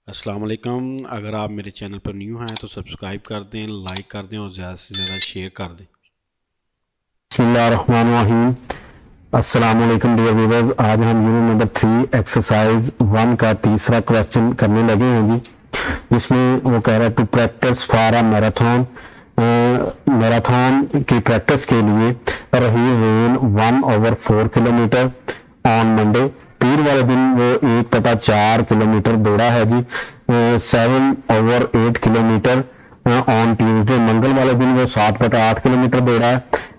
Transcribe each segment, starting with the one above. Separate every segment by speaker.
Speaker 1: अस्सलाम वालेकुम। अगर आप मेरे चैनल पर न्यू हैं तो सब्सक्राइब कर दें, लाइक कर दें और ज़्यादा से ज़्यादा शेयर कर दें।
Speaker 2: बिस्मिल्लाहिर्रहमानिर्रहीम। अस्सलाम वालेकुम डियर व्यूअर्स। आज हम यूनिट नंबर 3 एक्सरसाइज 1 का तीसरा क्वेश्चन करने लगे हैं जी, जिसमें वो कह रहा है to practice for a marathon. Marathon की प्रैक्टिस के लिए रही रेन 1/4 किलोमीटर ऑन मंडे। पीर वाले दिन वो 1/4 किलोमीटर दौड़ा है जी। 7/8 किलोमीटर ऑन ट्यूजडे। मंगल वाले दिन वो 7/8 किलोमीटर दौड़ा है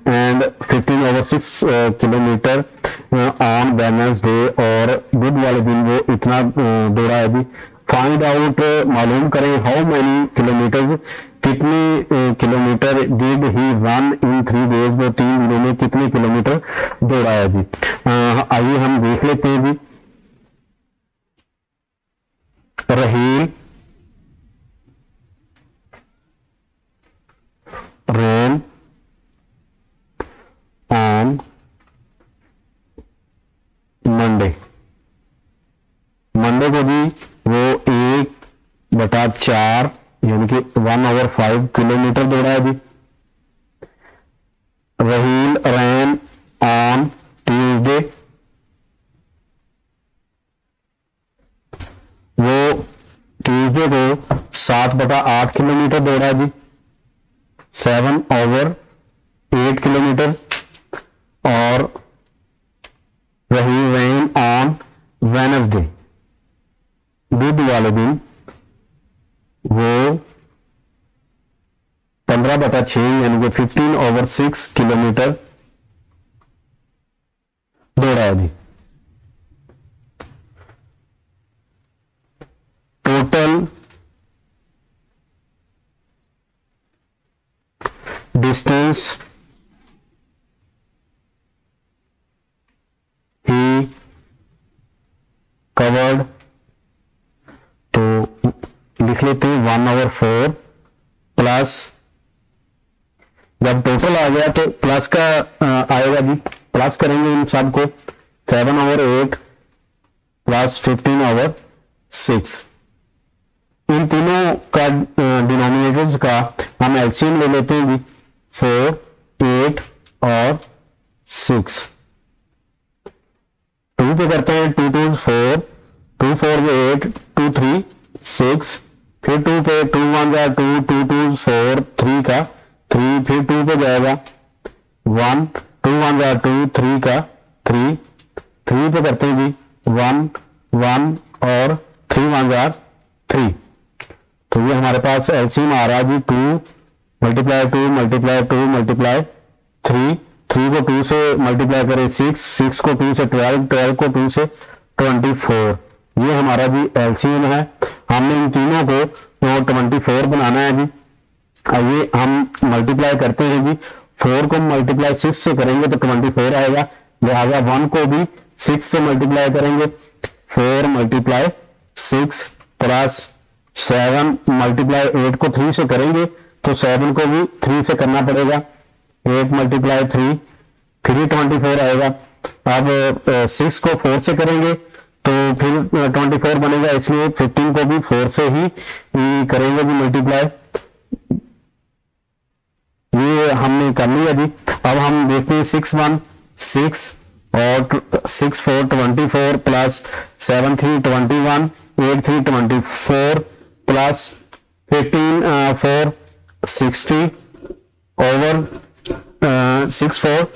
Speaker 2: एंड 15/6 किलोमीटर ऑन वेडनेसडे, और बुध वाले दिन वो इतना दौड़ा है जी। फाइंड आउट, मालूम करें, हाउ मैनी किलोमीटर, कितने kilometre did he run in 3 days, वो 3 दिनों में कितने किलोमीटर दौड़ा है जी। आइए हम देख लेते हैं जी। रहील रैन ऑन मंडे। मंडे को जी वो 1/4 यानी कि 1/5 किलोमीटर दौड़ा है जी। रहील रैन ऑन ट्यूजडे, वो ट्यूजडे को 7/8 किलोमीटर दौड़ा है जी। 7/8 किलोमीटर। और रही रैन ऑन वेडनेसडे, बुध वाले दिन वो 15/6 यानी कि 15/6 किलोमीटर दौड़ा है जी। टोटल डिस्टेंस ही कवर्ड, तो लिख लेते हैं 1/4 प्लस, जब टोटल आ गया तो प्लस का आएगा जी, प्लस करेंगे इन सबको। 7/8 प्लस 15/6, इन तीनों का डिनोमिनेटर्स का हम एलसीएम ले लेते हैं जी। 4, 8 और 6। 2 पे करते हैं, 2 2 4, 2 4 8, 2 3 6, फिर 2 पे 2 1 2, 2 2 4 3 का 3, फिर 2 पे जाएगा 1, 2 1 2, 3 का 3, 3 पे करते हैं जी 1 1 और 3 1 3। तो ये हमारे पास एलसीएम आ रहा है जी 2 मल्टीप्लाई 2 मल्टीप्लाई 2 मल्टीप्लाई 3, 3 को 2 से मल्टीप्लाई करें 6, 6 को 2 से 12, 12 को 2 से 24। ये हमारा जी एलसीएम है। हमने इन तीनों को 24 बनाना है जी। आइए हम मल्टीप्लाई करते हैं जी। 4 को मल्टीप्लाई 6 से करेंगे तो 24 आएगा, लिहाजा 1 को भी 6 से मल्टीप्लाई करेंगे। 4 मल्टीप्लाई 6 प्लस 7 मल्टीप्लाई 8 को 3 से करेंगे तो 7 को भी 3 से करना पड़ेगा। 8 मल्टीप्लाई 3 फिर 24 आएगा। अब 6 को 4 से करेंगे तो फिर 24 बनेगा, इसलिए 15 को भी 4 से ही करेंगे जी मल्टीप्लाई। ये हमने कर लिया जी। अब हम देखते हैं 6 1 6 और 6 4 24 plus 7 3 21, 8 3 24 plus 15 4 60 over 6 4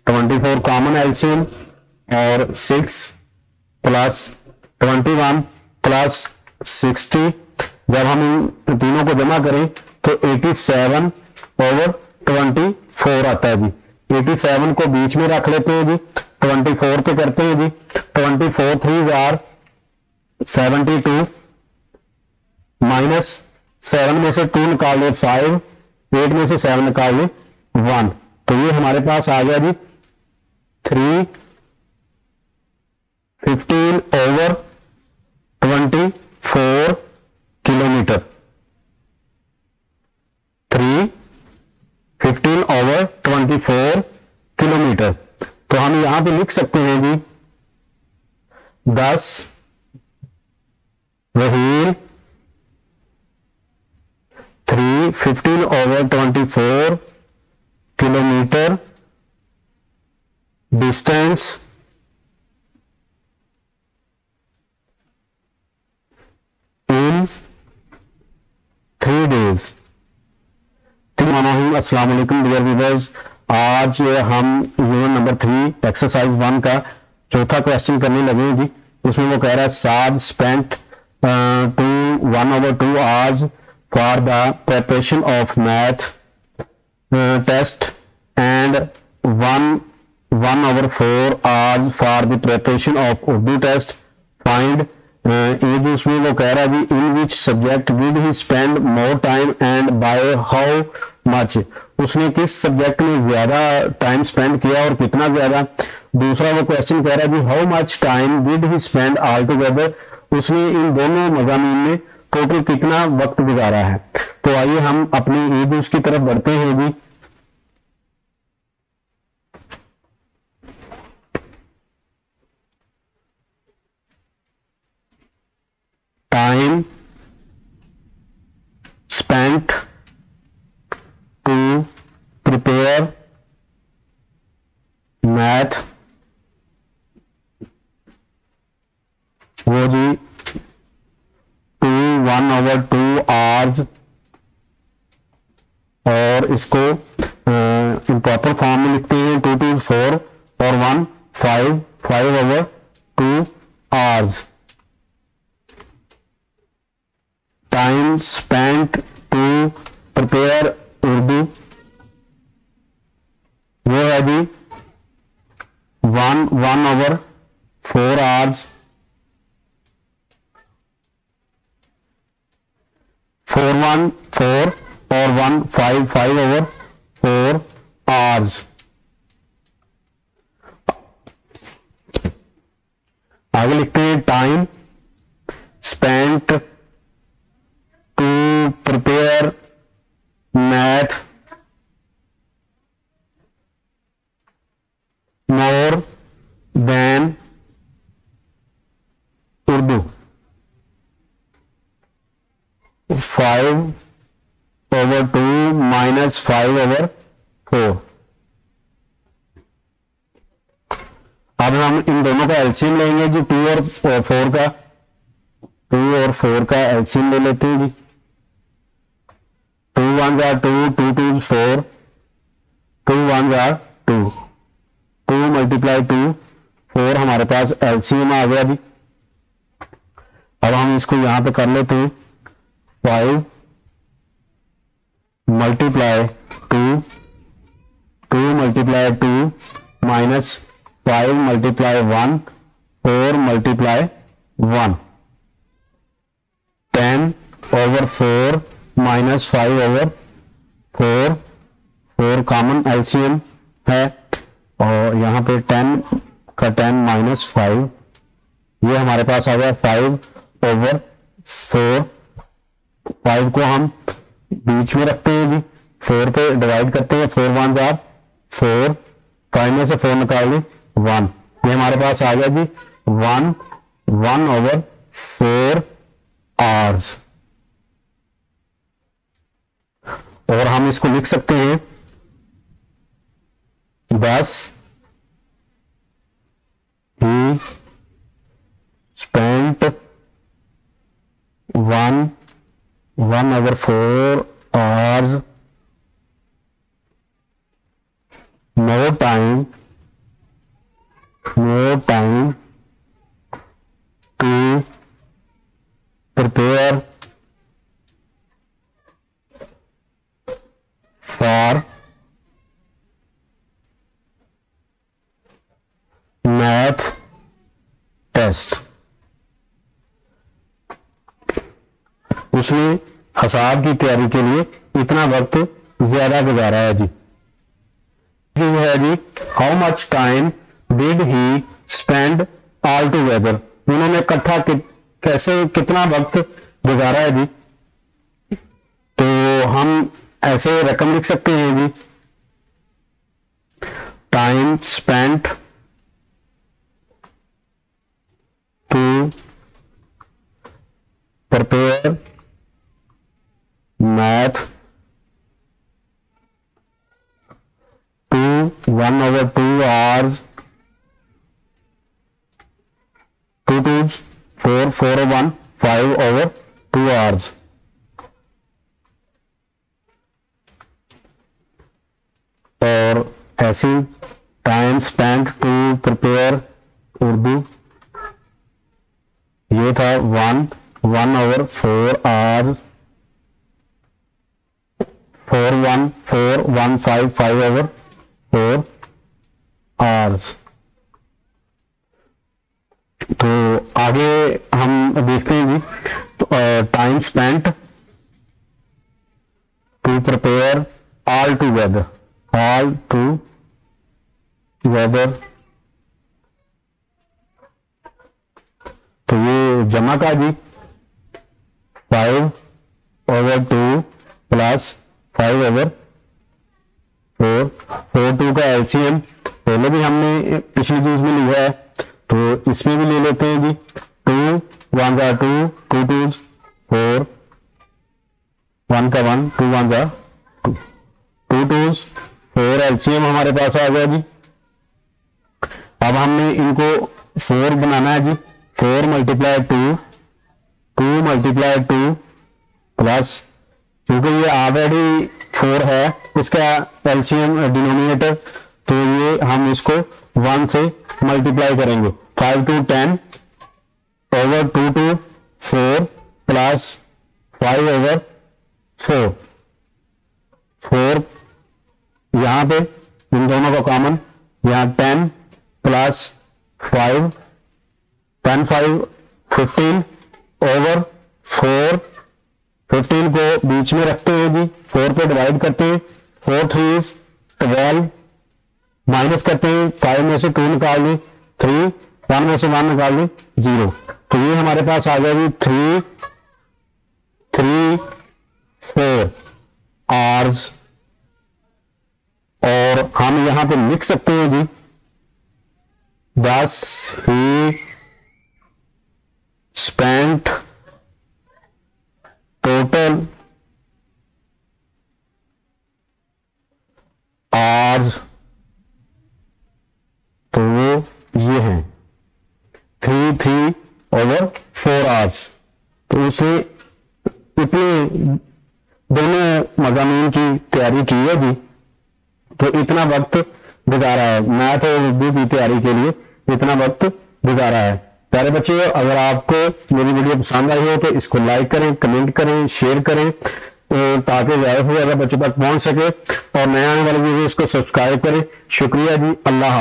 Speaker 2: 24 common LCM, और 6 प्लस 21 प्लस 60, जब हम इन तीनों को जमा करें तो 87/24 आता है जी। 87 को बीच में रख लेते हैं जी, 24 पे करते हैं जी। 24 3 आर 72, माइनस 7 में से 2 निकाल ले 5, 8 में से 7 निकाल ले 1, तो ये हमारे पास आ गया जी 315/24 किलोमीटर। 315/24 किलोमीटर। तो हम यहां पे लिख सकते हैं जी 10 Raheel 315/24 kilometer distance in 3 days। अस्सलाम वालेकुम डियर व्यूअर्स, आज हम यूनिट नंबर 3 एक्सरसाइज 1 का चौथा क्वेश्चन करने लगे हैं जी। उसमें वो कह रहा है Saad spent 1/2 hours for the preparation of math test and 1/4 hours for the preparation of Urdu test. Find ये जो उसमें वो कह रहा है जी, in which subject did he spend more time and by how much. उसने किस सब्जेक्ट में ज्यादा टाइम स्पेंड किया और कितना ज्यादा। दूसरा वो क्वेश्चन कह रहा है जी, how much time did he spend all together. उसने इन दोनों मज़ामीन में टोटल कितना वक्त गुजारा है। तो आइए हम अपनी ईद की तरफ बढ़ते हैं जी। Time spent to prepare math, वो जी 1/2 आवर्स, और इसको इम्प्रॉपर फॉर्म में लिखते हैं 2 to 4 और 1 5/2 hours. Time spent to prepare Urdu, वो है जी 1/4 आवर्स। 4/4 और 1 5/4 आवर्स। आगे लिखते हैं time spent to prepare math more than Urdu, 5/2 minus 5/4। अब हम इन दोनों का एलसीएम लेंगे जी। 2 और 4 का एलसीएम ले लेते हैं जी। 2 1s are 2, 2 2s 4, 2 1s are 2, 2 × 2 4 हमारे पास एलसीएम आ गया जी। अब हम इसको यहां पे कर लेते हैं 5 × 2, 2 × 2 माइनस 5 × 1 4 × 1 10/4 माइनस 5/4 4 कॉमन एलसीएम है, और यहाँ पे 10 का 10 माइनस 5, ये हमारे पास आ गया 5/4। 5 को हम बीच में रखते हैं जी, 4 पे डिवाइड करते हैं। 4 1s are 4, 5 में से 4 निकाल ली 1, ये हमारे पास आ गया जी 1/4 आवर्स। और हम इसको लिख सकते हैं 10 ही spent 1/4 hours more time to prepare for math test। उसने हिसाब की तैयारी के लिए इतना वक्त ज्यादा गुजारा है जी। जो है जी, how much time did he spend all together, उन्होंने इकट्ठा कैसे कितना वक्त गुजारा है जी। तो हम ऐसे रकम लिख सकते हैं जी, time spent to prepare math to 1/2 hours, 2 2s 4 4/1 5/2 hours. और ऐसी time spent to prepare Urdu, ये था 1/4 hours, 4/1 5/4 hours. तो आगे हम देखते हैं जी, time spent to prepare all together, तो ये जमा का जी 5/2 प्लस 5/4, 4/2 का एलसीएम पहले भी हमने पिछली चीज में लिया है, तो इसमें भी ले लेते हैं जी। 2 1 जा 2, 2 2 4, 1 का 1, 2 1 जा 2, 2 2 4 एलसीएम हमारे पास आ गया जी। अब हमने इनको 4 बनाना है जी। 4 × 2, 2 × 2 प्लस, क्योंकि ये ऑलरेडी 4 है, इसका एलसीएम डिनोमिनेटर, तो ये हम इसको 1 से मल्टीप्लाई करेंगे। 5 2 10 over 2 2 4 प्लस 5/4, 4 यहां पे इन दोनों का कॉमन, यहां 10 प्लस 5, 10 5 15/4, 15 को बीच में रखते हैं जी, 4 पे डिवाइड करते हैं, 4 3 12, माइनस करते हैं, 5 में से 2 निकाल ली 3, 1 में से 1 निकाल ली 0, तो ये हमारे पास आ गया जी 3 3 4 hours। और हम यहां पे लिख सकते हैं जी 10 he spent total hours, तो वो ये है 3/4 hours। तो उसे इतने दोनों मज़ामीन की तैयारी की है जी, तो इतना वक्त गुजारा है, मैथ और उर्दू की तैयारी के लिए इतना वक्त गुजारा है। प्यारे बच्चे, अगर आपको मेरी वीडियो पसंद आई हो तो इसको लाइक करें, कमेंट करें, शेयर करें, ताकि ज़्यादा से ज़्यादा बच्चों तक पहुंच सके, और नए आने वाले वीडियोस को सब्सक्राइब करें। शुक्रिया जी, अल्लाह।